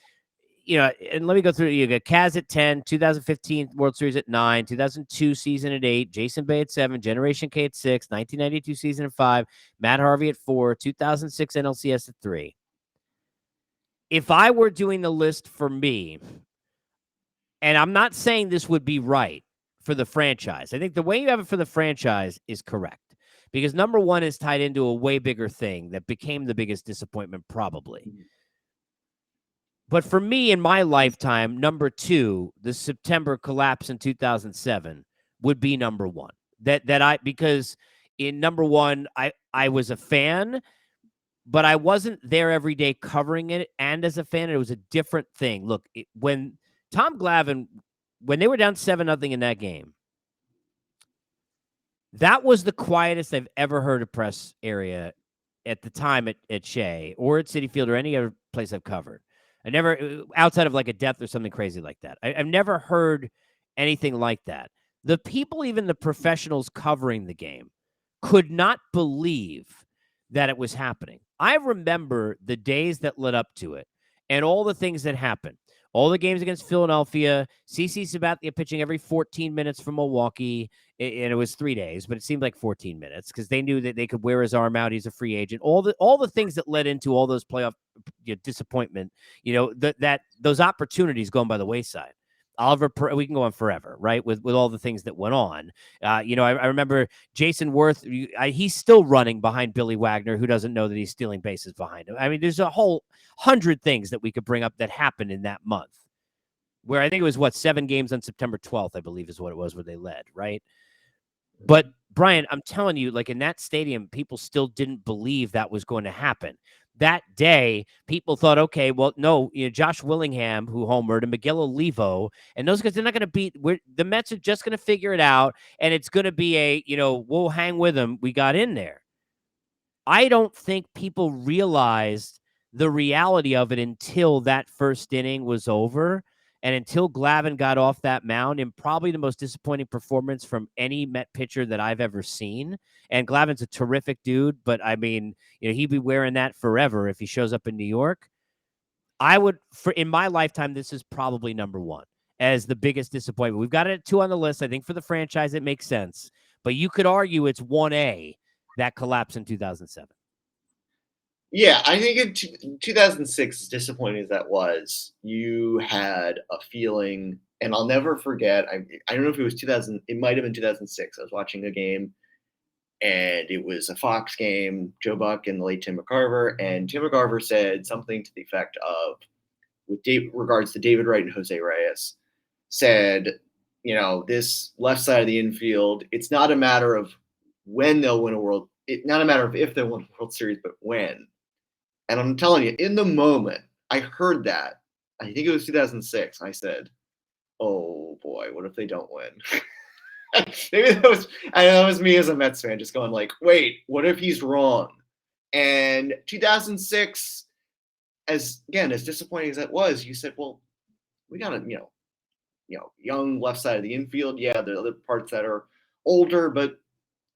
and let me go through it. You got Kaz at 10, 2015 World Series at 9, 2002 season at 8, Jason Bay at 7, Generation K at 6, 1992 season at 5, Matt Harvey at 4, 2006 NLCS at 3. If I were doing the list for me, and I'm not saying this would be right for the franchise, I think the way you have it for the franchise is correct because number 1 is tied into a way bigger thing that became the biggest disappointment probably. But for me, in my lifetime, number 2, the September collapse in 2007 would be number 1. Because in number 1, I was a fan, but I wasn't there every day covering it. And as a fan, it was a different thing. Look, when Tom Glavine, when they were down 7-0 in that game, that was the quietest I've ever heard a press area at the time at Shea or at Citi Field or any other place I've covered. I never, outside of like a death or something crazy like that, I've never heard anything like that. The people, even the professionals covering the game, could not believe that it was happening. I remember the days that led up to it and all the things that happened. All the games against Philadelphia, CC Sabathia pitching every 14 minutes from Milwaukee, and it was 3 days, but it seemed like 14 minutes because they knew that they could wear his arm out. He's a free agent. All the things that led into all those playoff disappointment, that those opportunities going by the wayside. We can go on forever, right? With all the things that went on. I remember Jason Worth. He's still running behind Billy Wagner, who doesn't know that he's stealing bases behind him. I mean, there's a whole 100 things that we could bring up that happened in that month, where I think it was 7 games on September 12th, I believe is what it was, where they led, right? But Brian, I'm telling you, like in that stadium, people still didn't believe that was going to happen. That day, people thought, okay, well, no, Josh Willingham, who homered, and Miguel Olivo, and those guys, they're not going to beat. The Mets are just going to figure it out, and it's going to be we'll hang with them. We got in there. I don't think people realized the reality of it until that first inning was over. And until Glavine got off that mound, and probably the most disappointing performance from any Met pitcher that I've ever seen. And Glavine's a terrific dude, but I mean, he'd be wearing that forever if he shows up in New York. In my lifetime, this is probably number 1 as the biggest disappointment. We've got it at 2 on the list. I think for the franchise, it makes sense. But you could argue it's 1A, that collapse in 2007. Yeah, I think in 2006, as disappointing as that was, you had a feeling, and I'll never forget. I don't know if it was 2000. It might have been 2006. I was watching a game, and it was a Fox game. Joe Buck and the late Tim McCarver, and Tim McCarver said something to the effect of, with regards to David Wright and Jose Reyes, said, this left side of the infield, it's not a matter of when they'll win a world. It's not a matter of if they'll win a World Series, but when. And I'm telling you, in the moment, I heard that. I think it was 2006. I said, "Oh boy, what if they don't win?" Maybe that was me as a Mets fan, just going like, "Wait, what if he's wrong?" And 2006, as disappointing as that was, you said, "Well, we got a young left side of the infield. Yeah, there are other parts that are older, but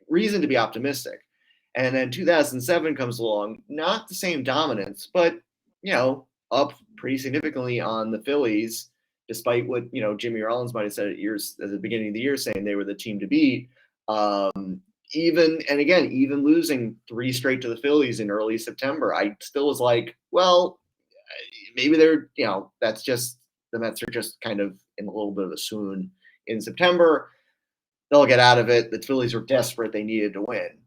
reason to be optimistic." And then 2007 comes along, not the same dominance, but, up pretty significantly on the Phillies, despite what, Jimmy Rollins might have said at the beginning of the year, saying they were the team to beat. Even losing 3 straight to the Phillies in early September, I still was like, well, maybe they're, that's just, the Mets are just kind of in a little bit of a swoon in September. They'll get out of it. The Phillies were desperate. They needed to win.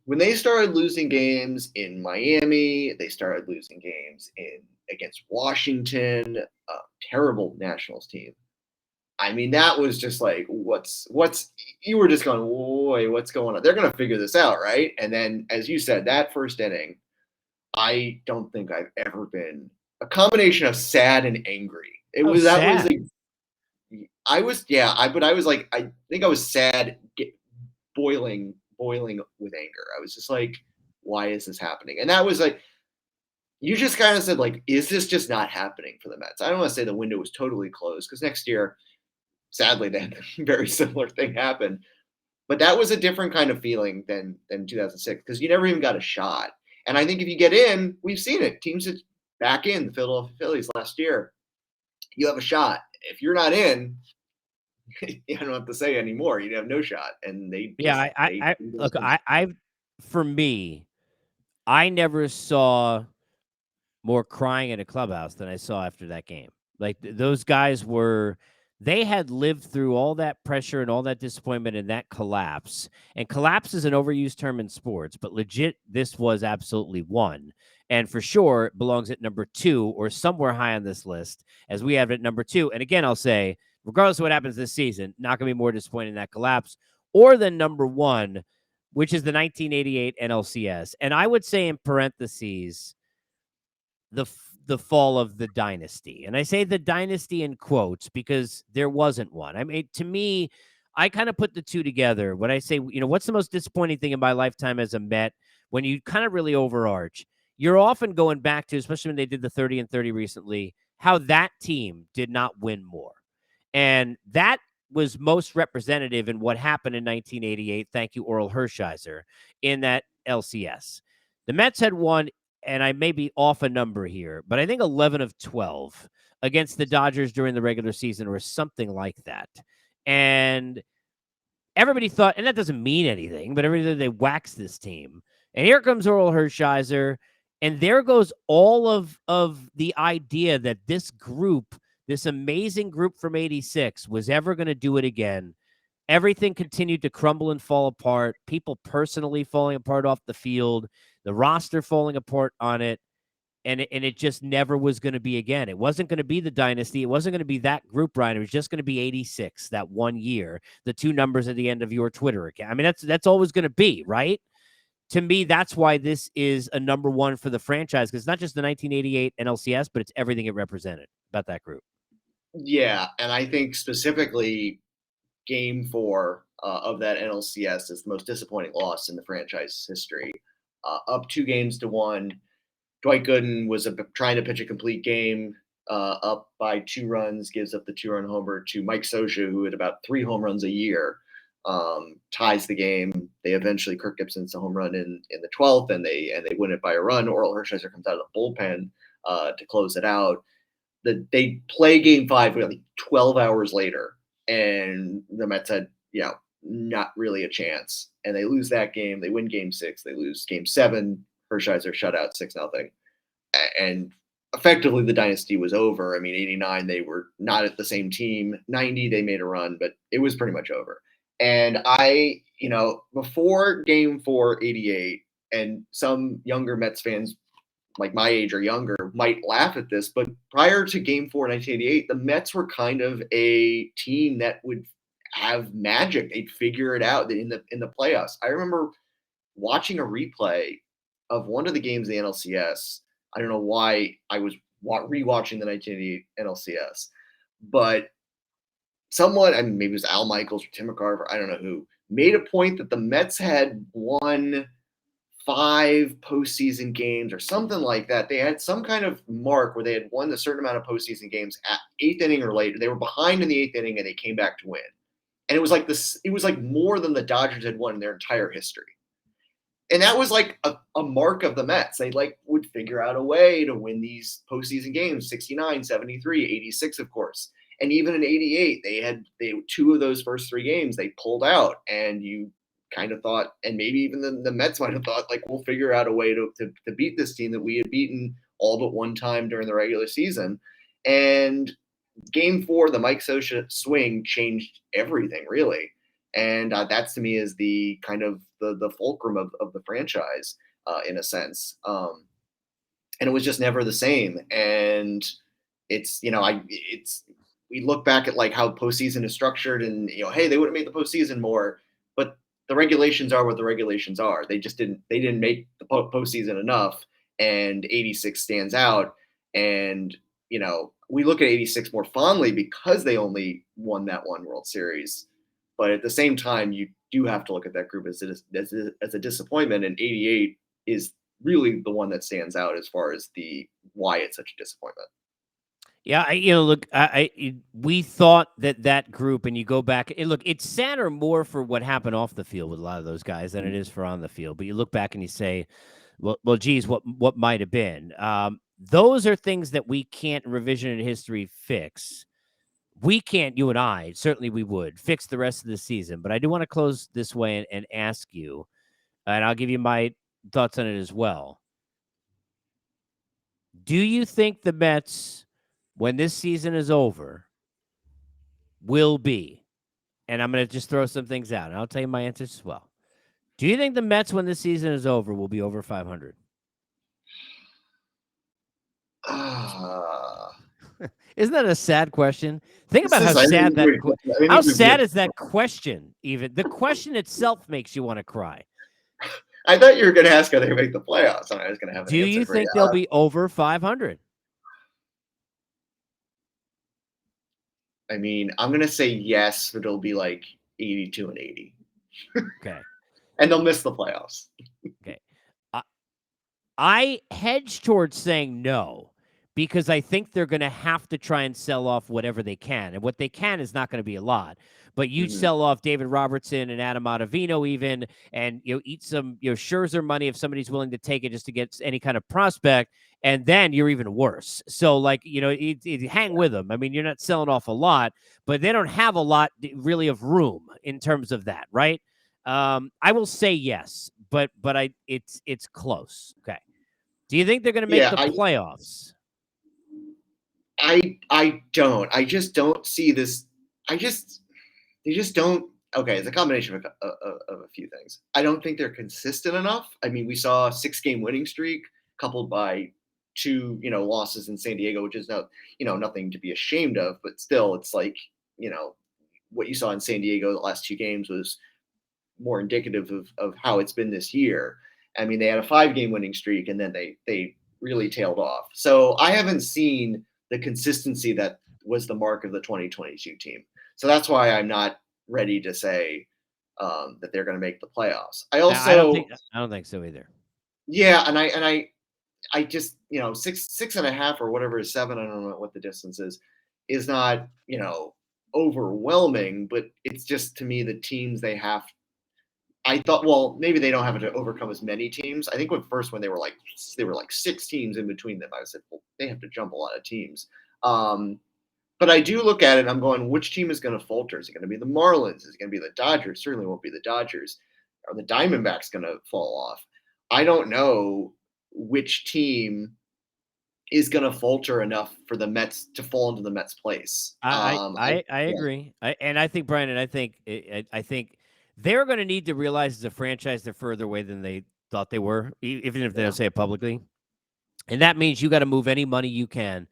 when they started losing games in Miami, they started losing games against Washington, a terrible Nationals team. I mean, that was just like, what's you were just going, boy, what's going on? They're going to figure this out, right? And then, as you said, that first inning, I don't think I've ever been a combination of sad and angry. Oh, That was sad. like, but I was like, I think I was sad, boiling with anger. I was just like, why is this happening? And that was like, you just kind of said, like, is this just not happening for the Mets? I don't want to say the window was totally closed because next year, sadly, that very similar thing happened. But that was a different kind of feeling than 2006 because you never even got a shot. And I think if you get in, we've seen it. Teams that back in the Philadelphia Phillies last year, you have a shot. If you're not in, you don't have to say anymore. You have no shot. And they Yeah, just I look, for me, I never saw more crying in a clubhouse than I saw after that game. Like those guys they had lived through all that pressure and all that disappointment and that collapse. And collapse is an overused term in sports, but legit, this was absolutely one. And for sure, it belongs at number 2 or somewhere high on this list, as we have it at number 2. And again, I'll say, regardless of what happens this season, not going to be more disappointing in that collapse or than number 1, which is the 1988 NLCS. And I would say in parentheses, the fall of the dynasty. And I say the dynasty in quotes because there wasn't one. I mean, to me, I kind of put the two together when I say, what's the most disappointing thing in my lifetime as a Met when you kind of really overarch? You're often going back to, especially when they did the 30 and 30 recently, how that team did not win more. And that was most representative in what happened in 1988. Thank you, Oral Hershiser, in that LCS. The Mets had won, and I may be off a number here, but I think 11 of 12 against the Dodgers during the regular season or something like that. And everybody thought, and that doesn't mean anything, but everybody, they waxed this team. And here comes Oral Hershiser, and there goes all of the idea that this group, this amazing group from 86, was ever going to do it again. Everything continued to crumble and fall apart. People personally falling apart off the field, the roster falling apart on it. And it just never was going to be again. It wasn't going to be the dynasty. It wasn't going to be that group, Brian. It was just going to be 86, that one year, the 2 numbers at the end of your Twitter account. I mean, that's always going to be, right? To me, that's why this is a number 1 for the franchise, because it's not just the 1988 NLCS, but it's everything it represented about that group. Yeah, and I think specifically Game 4 of that NLCS is the most disappointing loss in the franchise history. Up 2-1. Dwight Gooden was trying to pitch a complete game, up by 2 runs, gives up the 2-run homer to Mike Scioscia, who had about 3 home runs a year, ties the game. They eventually, Kirk Gibson's a home run in the 12th, and they win it by a run. Oral Hershiser comes out of the bullpen to close it out. They play Game 5 really 12 hours later, and the Mets had not really a chance, and they lose that game. They win Game 6. They lose Game 7. Hershiser shut out 6-0, and effectively the dynasty was over. I mean, 89 they were not at the same team. 90 they made a run, but it was pretty much over. And before Game 4, 88, and some younger Mets fans like my age or younger might laugh at this, but prior to Game 4, 1988, the Mets were kind of a team that would have magic. They'd figure it out in the playoffs. I remember watching a replay of one of the games of the NLCS. I don't know why I was rewatching the 1988 NLCS, but someone, I mean, maybe it was Al Michaels or Tim McCarver, I don't know who, made a point that the Mets had won 5 postseason games or something like that. They had some kind of mark where they had won a certain amount of postseason games at 8th inning or later. They were behind in the 8th inning and they came back to win. And it was like this. It was like more than the Dodgers had won in their entire history. And that was like a mark of the Mets. They would figure out a way to win these postseason games, 69, 73, 86, of course. And even in 88, they had 2 of those first 3 games they pulled out. And you kind of thought, and maybe even the Mets might have thought, we'll figure out a way to beat this team that we had beaten all but one time during the regular season. And Game 4, the Mike Scioscia swing changed everything, really. And that's to me is the kind of the fulcrum of the franchise in a sense. And it was just never the same. And it's we look back at like how postseason is structured, and hey, they would have made the postseason more, but the regulations are what the regulations are. They didn't make the postseason enough, and 86 stands out. And we look at 86 more fondly because they only won that one World Series. But at the same time, you do have to look at that group as a disappointment, and 88 is really the one that stands out as far as the why it's such a disappointment. Yeah, look, we thought that group, and you go back, look, it's sadder more for what happened off the field with a lot of those guys than it is for on the field. But you look back and you say, well, geez, what might have been? Those are things that we can't revision in history fix. We can't, you and I, certainly we would fix the rest of the season. But I do want to close this way and ask you, and I'll give you my thoughts on it as well. Do you think the Mets, when this season is over, will be, and I'm going to just throw some things out, and I'll tell you my answers as well. Do you think the Mets, when this season is over, will be over 500? Isn't that a sad question? Think about how sad that. How sad is that question? Even the question itself makes you want to cry. I thought you were going to ask how they make the playoffs, and I was going to have. Do you think they'll be over 500? I mean, I'm going to say yes, but it'll be like 82 and 80. Okay. And they'll miss the playoffs. Okay. I hedge towards saying no, because I think they're going to have to try and sell off whatever they can. And what they can is not going to be a lot. But you'd sell off David Robertson and Adam Ottavino even, and eat some Scherzer money if somebody's willing to take it just to get any kind of prospect, and then you're even worse. So hang with them. I mean, you're not selling off a lot, but they don't have a lot really of room in terms of that, right? I will say yes, but it's close. Okay. Do you think they're going to make the playoffs? I don't. I just don't see this. They just don't. Okay, it's a combination of a few things. I don't think they're consistent enough. I mean, we saw a 6-game winning streak coupled by 2, losses in San Diego, which is nothing to be ashamed of, but still, it's like, what you saw in San Diego the last 2 games was more indicative of how it's been this year. I mean, they had a 5-game winning streak, and then they really tailed off. So I haven't seen the consistency that was the mark of the 2022 team. So that's why I'm not ready to say that they're going to make the playoffs. I don't think so either. Yeah, and I just 6.5 or whatever is 7. I don't know what the distance is not overwhelming, but it's just, to me, the teams they have. I thought, well, maybe they don't have to overcome as many teams. I think when they were like 6 teams in between them, I said, well, they have to jump a lot of teams. But I do look at it and I'm going, which team is going to falter? Is it going to be the Marlins? Is it going to be the Dodgers? Certainly won't be the Dodgers. Are the Diamondbacks going to fall off? I don't know which team is going to falter enough for the Mets to fall into the Mets' place. I agree. And I think, Brian, and I think they're going to need to realize as a franchise they're further away than they thought they were, even if they don't say it publicly. And that means you got to move any money you can,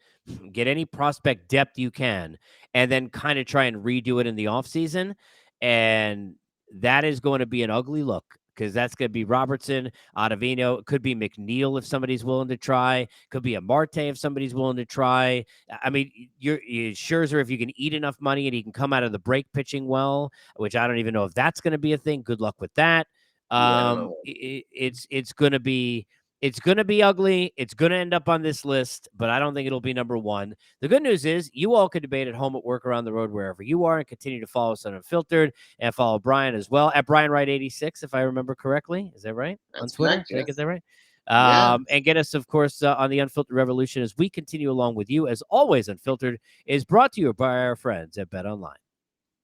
get any prospect depth you can, and then kind of try and redo it in the offseason. And that is going to be an ugly look, because that's going to be Robertson, Ottavino. It could be McNeil if somebody's willing to try. Could be a Marte if somebody's willing to try. I mean, you're Scherzer, if you can eat enough money and he can come out of the break pitching well, which I don't even know if that's going to be a thing. Good luck with that. It's going to be ugly. It's going to end up on this list, but I don't think it'll be number 1. The good news is you all can debate at home, at work, around the road, wherever you are, and continue to follow us on Unfiltered and follow Brian as well at Brian Wright 86, if I remember correctly. Is that right? That's on Twitter? correct, Did I get that right? Yeah. And get us, of course, on the Unfiltered Revolution as we continue along with you. As always, Unfiltered is brought to you by our friends at BetOnline.